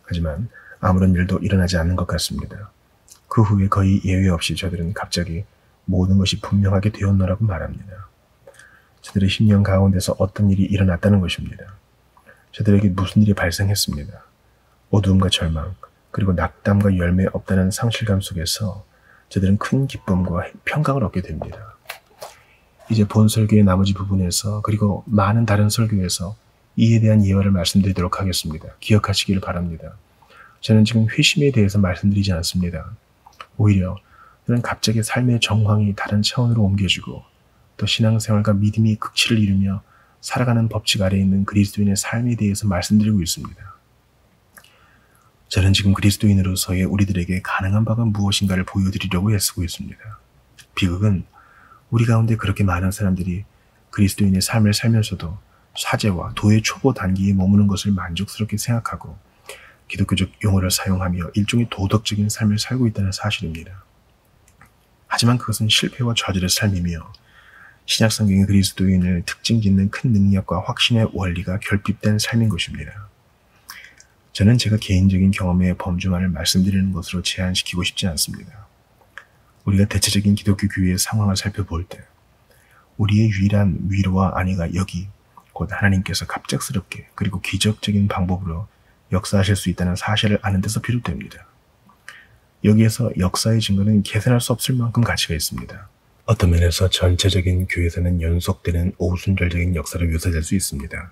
하지만 아무런 일도 일어나지 않는 것 같습니다. 그 후에 거의 예외 없이 저들은 갑자기 모든 것이 분명하게 되었노라고 말합니다. 저들의 심령 가운데서 어떤 일이 일어났다는 것입니다. 저들에게 무슨 일이 발생했습니다. 어두움과 절망, 그리고 낙담과 열매 없다는 상실감 속에서 저들은 큰 기쁨과 평강을 얻게 됩니다. 이제 본 설교의 나머지 부분에서 그리고 많은 다른 설교에서 이에 대한 예화를 말씀드리도록 하겠습니다. 기억하시기를 바랍니다. 저는 지금 회심에 대해서 말씀드리지 않습니다. 오히려 저는 갑자기 삶의 정황이 다른 차원으로 옮겨지고 또 신앙생활과 믿음이 극치를 이루며 살아가는 법칙 아래에 있는 그리스도인의 삶에 대해서 말씀드리고 있습니다. 저는 지금 그리스도인으로서의 우리들에게 가능한 바가 무엇인가를 보여드리려고 애쓰고 있습니다. 비극은 우리 가운데 그렇게 많은 사람들이 그리스도인의 삶을 살면서도 사제와 도의 초보 단계에 머무는 것을 만족스럽게 생각하고 기독교적 용어를 사용하며 일종의 도덕적인 삶을 살고 있다는 사실입니다. 하지만 그것은 실패와 좌절의 삶이며 신약성경의 그리스도인을 특징짓는 큰 능력과 확신의 원리가 결핍된 삶인 것입니다. 저는 제가 개인적인 경험의 범주만을 말씀드리는 것으로 제한시키고 싶지 않습니다. 우리가 대체적인 기독교 교회의 상황을 살펴볼 때 우리의 유일한 위로와 안위가 여기 곧 하나님께서 갑작스럽게 그리고 기적적인 방법으로 역사하실 수 있다는 사실을 아는 데서 비롯됩니다. 여기에서 역사의 증거는 계산할 수 없을 만큼 가치가 있습니다. 어떤 면에서 전체적인 교회에서는 연속되는 오순절적인 역사로 묘사될 수 있습니다.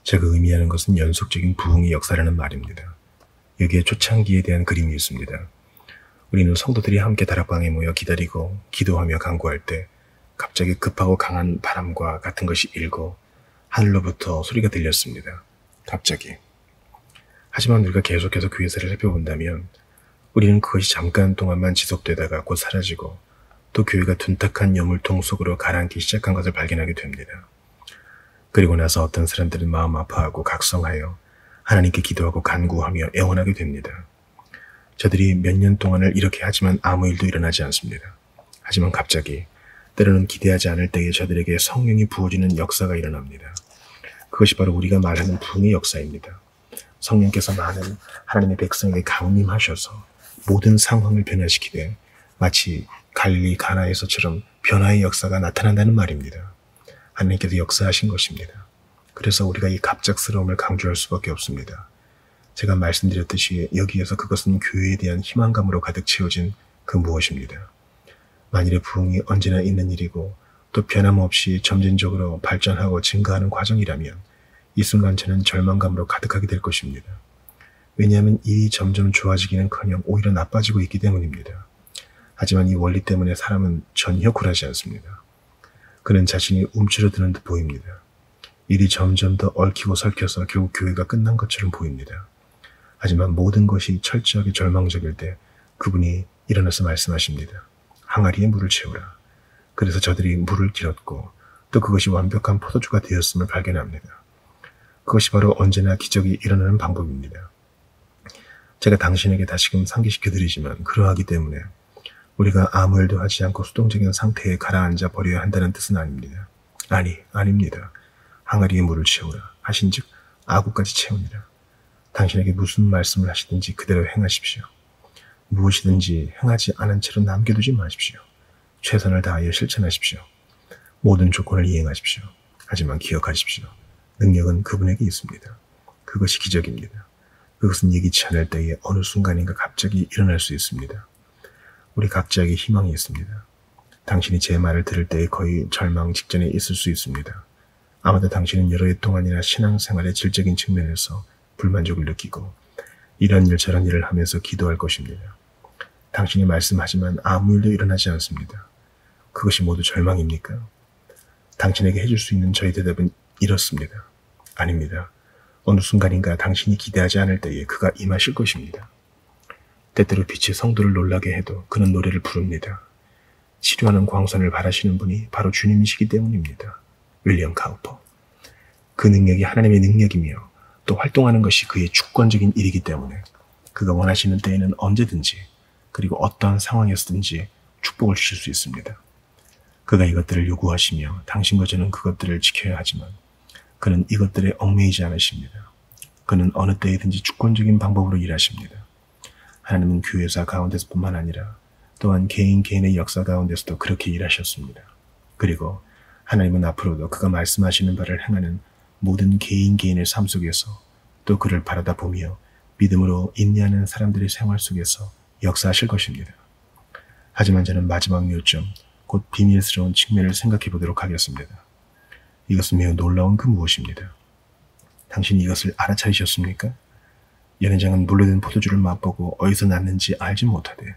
제가 의미하는 것은 연속적인 부흥의 역사라는 말입니다. 여기에 초창기에 대한 그림이 있습니다. 우리는 성도들이 함께 다락방에 모여 기다리고 기도하며 간구할 때 갑자기 급하고 강한 바람과 같은 것이 일고 하늘로부터 소리가 들렸습니다. 갑자기. 하지만 우리가 계속해서 그 역사를 살펴본다면 우리는 그것이 잠깐 동안만 지속되다가 곧 사라지고 또 교회가 둔탁한 여물통 속으로 가라앉기 시작한 것을 발견하게 됩니다. 그리고 나서 어떤 사람들은 마음 아파하고 각성하여 하나님께 기도하고 간구하며 애원하게 됩니다. 저들이 몇 년 동안을 이렇게 하지만 아무 일도 일어나지 않습니다. 하지만 갑자기 때로는 기대하지 않을 때에 저들에게 성령이 부어지는 역사가 일어납니다. 그것이 바로 우리가 말하는 부흥의 역사입니다. 성령께서 많은 하나님의 백성에게 강림하셔서 모든 상황을 변화시키되 마치 갈릴리 가나에서처럼 변화의 역사가 나타난다는 말입니다. 하나님께서 역사하신 것입니다. 그래서 우리가 이 갑작스러움을 강조할 수밖에 없습니다. 제가 말씀드렸듯이 여기에서 그것은 교회에 대한 희망감으로 가득 채워진 그 무엇입니다. 만일의 부흥이 언제나 있는 일이고 또 변함없이 점진적으로 발전하고 증가하는 과정이라면 이 순간 저는 절망감으로 가득하게 될 것입니다. 왜냐하면 일이 점점 좋아지기는커녕 오히려 나빠지고 있기 때문입니다. 하지만 이 원리 때문에 사람은 전혀 굴하지 않습니다. 그는 자신이 움츠러드는 듯 보입니다. 일이 점점 더 얽히고 설켜서 결국 교회가 끝난 것처럼 보입니다. 하지만 모든 것이 철저하게 절망적일 때 그분이 일어나서 말씀하십니다. 항아리에 물을 채우라. 그래서 저들이 물을 길었고 또 그것이 완벽한 포도주가 되었음을 발견합니다. 그것이 바로 언제나 기적이 일어나는 방법입니다. 제가 당신에게 다시금 상기시켜드리지만 그러하기 때문에 우리가 아무 일도 하지 않고 수동적인 상태에 가라앉아 버려야 한다는 뜻은 아닙니다. 아닙니다. 항아리에 물을 채우라 하신즉 아구까지 채우니라. 당신에게 무슨 말씀을 하시든지 그대로 행하십시오. 무엇이든지 행하지 않은 채로 남겨두지 마십시오. 최선을 다하여 실천하십시오. 모든 조건을 이행하십시오. 하지만 기억하십시오. 능력은 그분에게 있습니다. 그것이 기적입니다. 그것은 예기치 않을 때에 어느 순간인가 갑자기 일어날 수 있습니다. 우리 각자에게 희망이 있습니다. 당신이 제 말을 들을 때에 거의 절망 직전에 있을 수 있습니다. 아마도 당신은 여러 해 동안이나 신앙생활의 질적인 측면에서 불만족을 느끼고 이런 일 저런 일을 하면서 기도할 것입니다. 당신이 말씀하지만 아무 일도 일어나지 않습니다. 그것이 모두 절망입니까? 당신에게 해줄 수 있는 저희 대답은 이렇습니다. 아닙니다. 어느 순간인가 당신이 기대하지 않을 때에 그가 임하실 것입니다. 때때로 빛이 성도를 놀라게 해도 그는 노래를 부릅니다. 치료하는 광선을 바라시는 분이 바로 주님이시기 때문입니다. 윌리엄 카우퍼. 그 능력이 하나님의 능력이며 또 활동하는 것이 그의 주권적인 일이기 때문에 그가 원하시는 때에는 언제든지 그리고 어떠한 상황에서든지 축복을 주실 수 있습니다. 그가 이것들을 요구하시며 당신과 저는 그것들을 지켜야 하지만 그는 이것들에 얽매이지 않으십니다. 그는 어느 때이든지 주권적인 방법으로 일하십니다. 하나님은 교회사 가운데서뿐만 아니라 또한 개인의 역사 가운데서도 그렇게 일하셨습니다. 그리고 하나님은 앞으로도 그가 말씀하시는 바를 행하는 모든 개인의 삶 속에서 또 그를 바라다 보며 믿음으로 인내하는 사람들의 생활 속에서 역사하실 것입니다. 하지만 저는 마지막 요점, 곧 비밀스러운 측면을 생각해 보도록 하겠습니다. 이것은 매우 놀라운 그 무엇입니다. 당신이 이것을 알아차리셨습니까? 연회장은 물러든 포도주를 맛보고 어디서 났는지 알지 못하되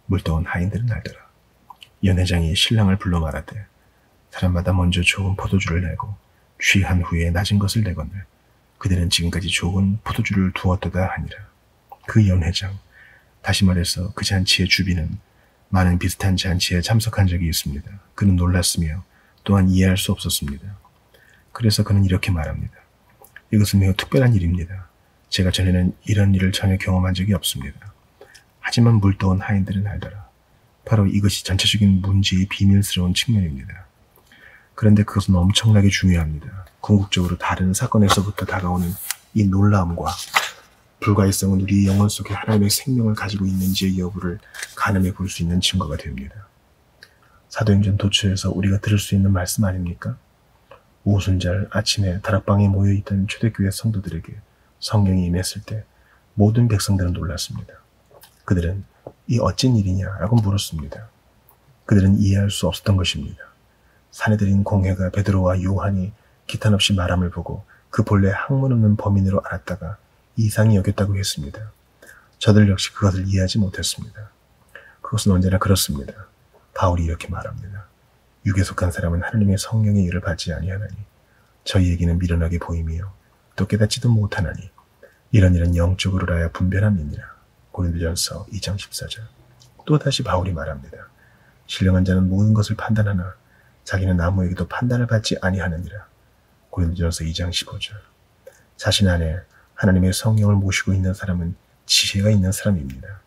물떠온 하인들은 알더라. 연회장이 신랑을 불러 말하되 사람마다 먼저 좋은 포도주를 내고 취한 후에 낮은 것을 내거늘 그들은 지금까지 좋은 포도주를 두었도다 하니라. 그 연회장, 다시 말해서 그 잔치의 주비는 많은 비슷한 잔치에 참석한 적이 있습니다. 그는 놀랐으며 또한 이해할 수 없었습니다. 그래서 그는 이렇게 말합니다. 이것은 매우 특별한 일입니다. 제가 전에는 이런 일을 전혀 경험한 적이 없습니다. 하지만 물떠온 하인들은 알더라. 바로 이것이 전체적인 문제의 비밀스러운 측면입니다. 그런데 그것은 엄청나게 중요합니다. 궁극적으로 다른 사건에서부터 다가오는 이 놀라움과 불가의성은 우리 영혼 속에 하나님의 생명을 가지고 있는지의 여부를 가늠해 볼 수 있는 증거가 됩니다. 사도행전 도처에서 우리가 들을 수 있는 말씀 아닙니까? 오순절 아침에 다락방에 모여있던 초대교회 성도들에게 성령이 임했을 때 모든 백성들은 놀랐습니다. 그들은 이 어찐 일이냐라고 물었습니다. 그들은 이해할 수 없었던 것입니다. 사내들인 공회가 베드로와 요한이 기탄없이 말함을 보고 그 본래 학문 없는 범인으로 알았다가 이상히 여겼다고 했습니다. 저들 역시 그것을 이해하지 못했습니다. 그것은 언제나 그렇습니다. 바울이 이렇게 말합니다. 육에 속한 사람은 하나님의 성령의 일을 받지 아니하나니 저희에게는 미련하게 보이며 또 깨닫지도 못하나니 이런 일은 영적으로라야 분별함이니라. 고린도전서 2장 14절. 또다시 바울이 말합니다. 신령한 자는 모든 것을 판단하나 자기는 아무에게도 판단을 받지 아니하느니라. 고린도전서 2장 15절. 자신 안에 하나님의 성령을 모시고 있는 사람은 지혜가 있는 사람입니다.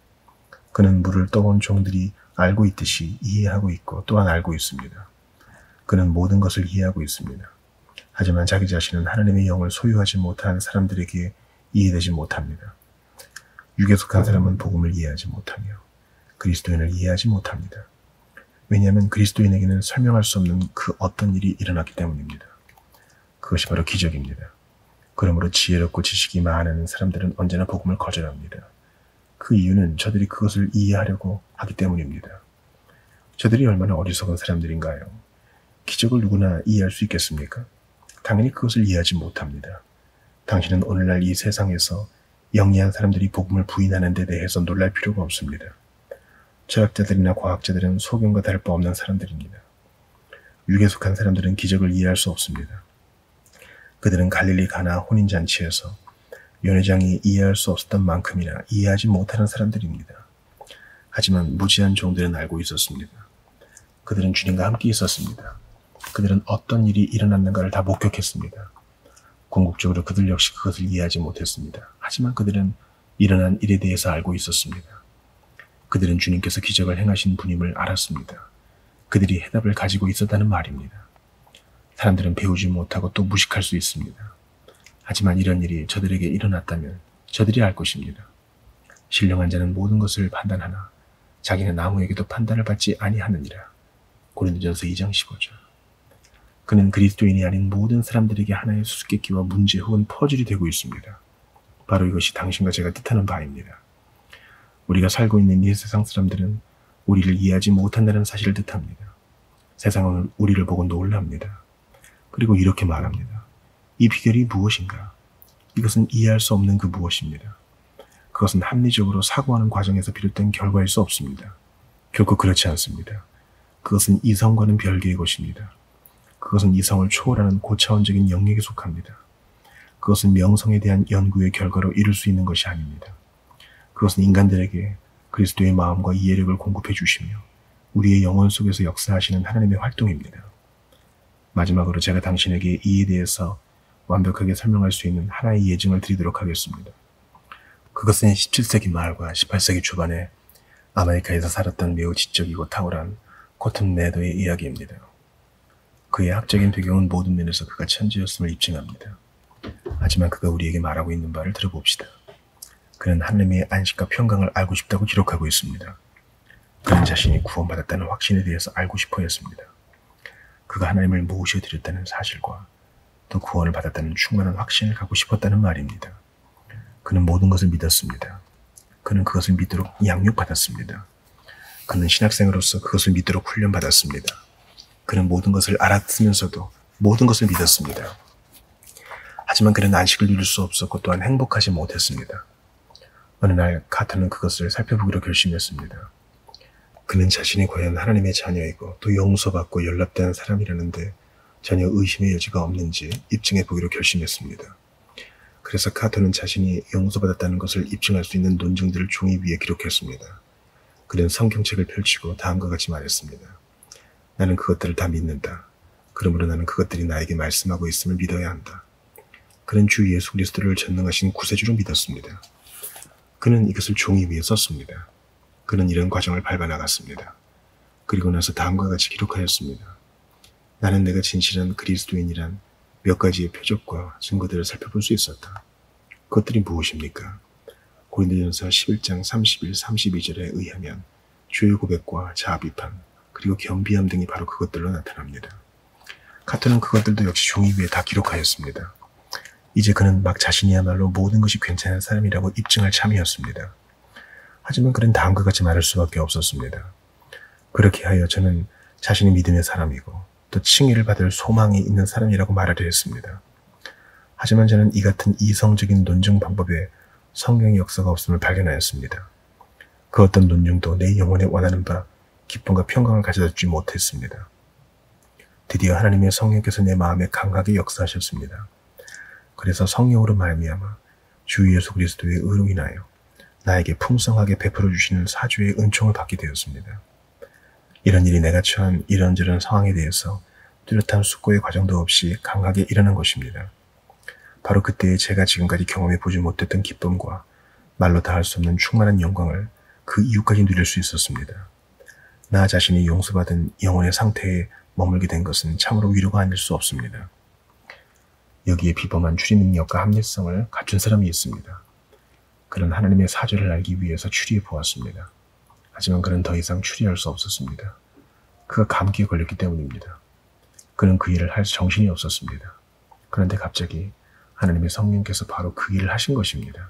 그는 물을 떠온 종들이 알고 있듯이 이해하고 있고 또한 알고 있습니다. 그는 모든 것을 이해하고 있습니다. 하지만 자기 자신은 하나님의 영을 소유하지 못한 사람들에게 이해되지 못합니다. 육에 속한 사람은 복음을 이해하지 못하며 그리스도인을 이해하지 못합니다. 왜냐하면 그리스도인에게는 설명할 수 없는 그 어떤 일이 일어났기 때문입니다. 그것이 바로 기적입니다. 그러므로 지혜롭고 지식이 많은 사람들은 언제나 복음을 거절합니다. 그 이유는 저들이 그것을 이해하려고 하기 때문입니다. 저들이 얼마나 어리석은 사람들인가요? 기적을 누구나 이해할 수 있겠습니까? 당연히 그것을 이해하지 못합니다. 당신은 오늘날 이 세상에서 영리한 사람들이 복음을 부인하는 데 대해서 놀랄 필요가 없습니다. 철학자들이나 과학자들은 소경과 다를 바 없는 사람들입니다. 육에 속한 사람들은 기적을 이해할 수 없습니다. 그들은 갈릴리 가나 혼인잔치에서 연회장이 이해할 수 없었던 만큼이나 이해하지 못하는 사람들입니다. 하지만 무지한 종들은 알고 있었습니다. 그들은 주님과 함께 있었습니다. 그들은 어떤 일이 일어났는가를 다 목격했습니다. 궁극적으로 그들 역시 그것을 이해하지 못했습니다. 하지만 그들은 일어난 일에 대해서 알고 있었습니다. 그들은 주님께서 기적을 행하신 분임을 알았습니다. 그들이 해답을 가지고 있었다는 말입니다. 사람들은 배우지 못하고 또 무식할 수 있습니다. 하지만 이런 일이 저들에게 일어났다면 저들이 알 것입니다. 신령한 자는 모든 것을 판단하나 자기는 아무에게도 판단을 받지 아니하느니라. 고린도전서 2장 15절. 그는 그리스도인이 아닌 모든 사람들에게 하나의 수수께끼와 문제 혹은 퍼즐이 되고 있습니다. 바로 이것이 당신과 제가 뜻하는 바입니다. 우리가 살고 있는 이 세상 사람들은 우리를 이해하지 못한다는 사실을 뜻합니다. 세상은 우리를 보고 놀랍니다. 그리고 이렇게 말합니다. 이 비결이 무엇인가? 이것은 이해할 수 없는 그 무엇입니다. 그것은 합리적으로 사고하는 과정에서 비롯된 결과일 수 없습니다. 결코 그렇지 않습니다. 그것은 이성과는 별개의 것입니다. 그것은 이성을 초월하는 고차원적인 영역에 속합니다. 그것은 명성에 대한 연구의 결과로 이룰 수 있는 것이 아닙니다. 그것은 인간들에게 그리스도의 마음과 이해력을 공급해 주시며 우리의 영혼 속에서 역사하시는 하나님의 활동입니다. 마지막으로 제가 당신에게 이에 대해서 완벽하게 설명할 수 있는 하나의 예증을 드리도록 하겠습니다. 그것은 17세기 말과 18세기 초반에 아메리카에서 살았던 매우 지적이고 탁월한 코튼 매더의 이야기입니다. 그의 학적인 배경은 모든 면에서 그가 천재였음을 입증합니다. 하지만 그가 우리에게 말하고 있는 바를 들어봅시다. 그는 하나님의 안식과 평강을 알고 싶다고 기록하고 있습니다. 그는 자신이 구원받았다는 확신에 대해서 알고 싶어 했습니다. 그가 하나님을 모셔드렸다는 사실과 또 구원을 받았다는 충만한 확신을 갖고 싶었다는 말입니다. 그는 모든 것을 믿었습니다. 그는 그것을 믿도록 양육받았습니다. 그는 신학생으로서 그것을 믿도록 훈련받았습니다. 그는 모든 것을 알았으면서도 모든 것을 믿었습니다. 하지만 그는 안식을 누릴 수 없었고 또한 행복하지 못했습니다. 어느 날 카터는 그것을 살펴보기로 결심했습니다. 그는 자신이 과연 하나님의 자녀이고 또 용서받고 연락된 사람이라는데 전혀 의심의 여지가 없는지 입증해 보기로 결심했습니다. 그래서 카터는 자신이 용서받았다는 것을 입증할 수 있는 논증들을 종이 위에 기록했습니다. 그는 성경책을 펼치고 다음과 같이 말했습니다. 나는 그것들을 다 믿는다. 그러므로 나는 그것들이 나에게 말씀하고 있음을 믿어야 한다. 그는 주 예수 그리스도를 전능하신 구세주로 믿었습니다. 그는 이것을 종이 위에 썼습니다. 그는 이런 과정을 밟아나갔습니다. 그리고 나서 다음과 같이 기록하였습니다. 나는 내가 진실한 그리스도인이란 몇 가지의 표적과 증거들을 살펴볼 수 있었다. 그것들이 무엇입니까? 고린도전서 11장 31, 32절에 의하면 주의 고백과 자아 비판, 그리고 겸비함 등이 바로 그것들로 나타납니다. 카터는 그것들도 역시 종이 위에 다 기록하였습니다. 이제 그는 막 자신이야말로 모든 것이 괜찮은 사람이라고 입증할 참이었습니다. 하지만 그는 다음과 같이 말할 수밖에 없었습니다. 그렇게 하여 저는 자신이 믿음의 사람이고 또 칭의를 받을 소망이 있는 사람이라고 말하려 했습니다. 하지만 저는 이 같은 이성적인 논증 방법에 성경의 역사가 없음을 발견하였습니다. 그 어떤 논증도 내 영혼에 원하는 바 기쁨과 평강을 가져다주지 못했습니다. 드디어 하나님의 성령께서 내 마음에 강하게 역사하셨습니다. 그래서 성령으로 말미암아 주 예수 그리스도의 의로 인하여 나에게 풍성하게 베풀어 주시는 사주의 은총을 받게 되었습니다. 이런 일이 내가 처한 이런저런 상황에 대해서 뚜렷한 숙고의 과정도 없이 강하게 일어난 것입니다. 바로 그때에 제가 지금까지 경험해 보지 못했던 기쁨과 말로 다 할 수 없는 충만한 영광을 그 이후까지 누릴 수 있었습니다. 나 자신이 용서받은 영혼의 상태에 머물게 된 것은 참으로 위로가 아닐 수 없습니다. 여기에 비범한 추리 능력과 합리성을 갖춘 사람이 있습니다. 그는 하나님의 사절을 알기 위해서 추리해 보았습니다. 하지만 그는 더 이상 추리할 수 없었습니다. 그가 감기에 걸렸기 때문입니다. 그는 그 일을 할 정신이 없었습니다. 그런데 갑자기 하나님의 성령께서 바로 그 일을 하신 것입니다.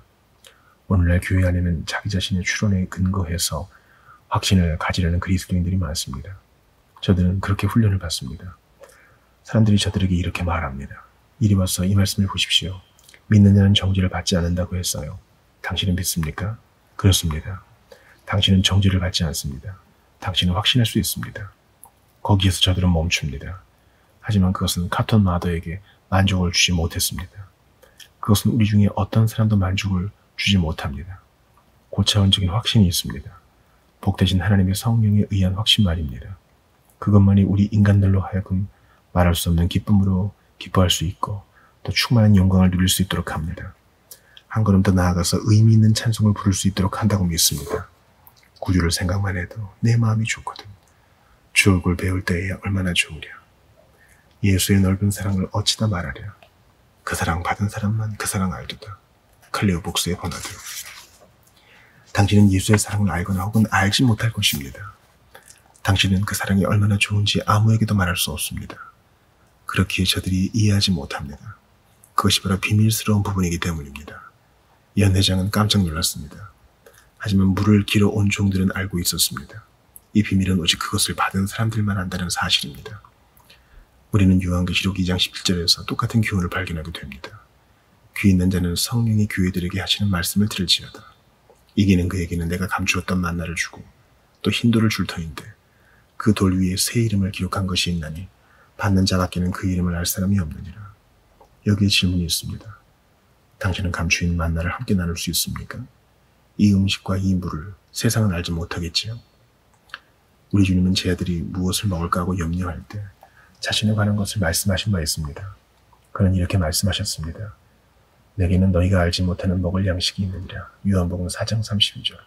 오늘날 교회 안에는 자기 자신의 추론에 근거해서 확신을 가지려는 그리스도인들이 많습니다. 저들은 그렇게 훈련을 받습니다. 사람들이 저들에게 이렇게 말합니다. 이리 와서 이 말씀을 보십시오. 믿는 자는 정죄를 받지 않는다고 했어요. 당신은 믿습니까? 그렇습니다. 당신은 정죄를 받지 않습니다. 당신은 확신할 수 있습니다. 거기에서 저들은 멈춥니다. 하지만 그것은 카톤 마더에게 만족을 주지 못했습니다. 그것은 우리 중에 어떤 사람도 만족을 주지 못합니다. 고차원적인 확신이 있습니다. 복되신 하나님의 성령에 의한 확신 말입니다. 그것만이 우리 인간들로 하여금 말할 수 없는 기쁨으로 기뻐할 수 있고 또 충만한 영광을 누릴 수 있도록 합니다. 한 걸음 더 나아가서 의미 있는 찬송을 부를 수 있도록 한다고 믿습니다. 구주를 생각만 해도 내 마음이 좋거든. 주 얼굴 배울 때에야 얼마나 좋으랴. 예수의 넓은 사랑을 어찌다 말하랴. 그 사랑 받은 사람만 그 사랑 알도다. 클레오 복수의 번호대로. 당신은 예수의 사랑을 알거나 혹은 알지 못할 것입니다. 당신은 그 사랑이 얼마나 좋은지 아무에게도 말할 수 없습니다. 그렇기에 저들이 이해하지 못합니다. 그것이 바로 비밀스러운 부분이기 때문입니다. 연 회장은 깜짝 놀랐습니다. 하지만 물을 길어 온 종들은 알고 있었습니다. 이 비밀은 오직 그것을 받은 사람들만 안다는 사실입니다. 우리는 요한계시록 2장 17절에서 똑같은 교훈을 발견하게 됩니다. 귀 있는 자는 성령이 교회들에게 하시는 말씀을 들을지어다. 이기는 그에게는 내가 감추었던 만나를 주고 또 흰돌을 줄 터인데 그 돌 위에 새 이름을 기록한 것이 있나니 받는 자밖에는 그 이름을 알 사람이 없느니라. 여기에 질문이 있습니다. 당신은 감추인 만나를 함께 나눌 수 있습니까? 이 음식과 이 물을 세상은 알지 못하겠지요. 우리 주님은 제 아들이 무엇을 먹을까 하고 염려할 때 자신에 관한 것을 말씀하신 바 있습니다. 그는 이렇게 말씀하셨습니다. 내게는 너희가 알지 못하는 먹을 양식이 있느니라. 요한복음 4장 32절.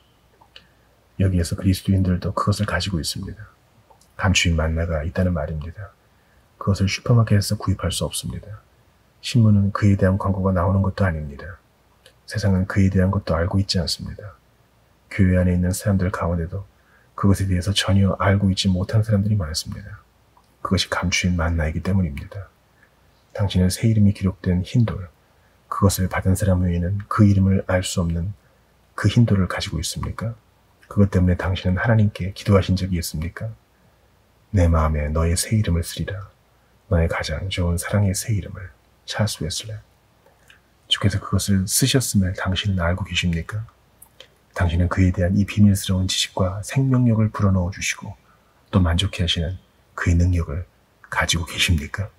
여기에서 그리스도인들도 그것을 가지고 있습니다. 감추인 만나가 있다는 말입니다. 그것을 슈퍼마켓에서 구입할 수 없습니다. 신문은 그에 대한 광고가 나오는 것도 아닙니다. 세상은 그에 대한 것도 알고 있지 않습니다. 교회 안에 있는 사람들 가운데도 그것에 대해서 전혀 알고 있지 못한 사람들이 많습니다. 그것이 감추인 만나이기 때문입니다. 당신은 새 이름이 기록된 흰돌, 그것을 받은 사람 외에는 그 이름을 알 수 없는 그 흰돌을 가지고 있습니까? 그것 때문에 당신은 하나님께 기도하신 적이 있습니까? 내 마음에 너의 새 이름을 쓰리라. 너의 가장 좋은 사랑의 새 이름을. 찰스 웨슬레. 주께서 그것을 쓰셨음을 당신은 알고 계십니까? 당신은 그에 대한 이 비밀스러운 지식과 생명력을 불어넣어 주시고 또 만족해 하시는 그의 능력을 가지고 계십니까?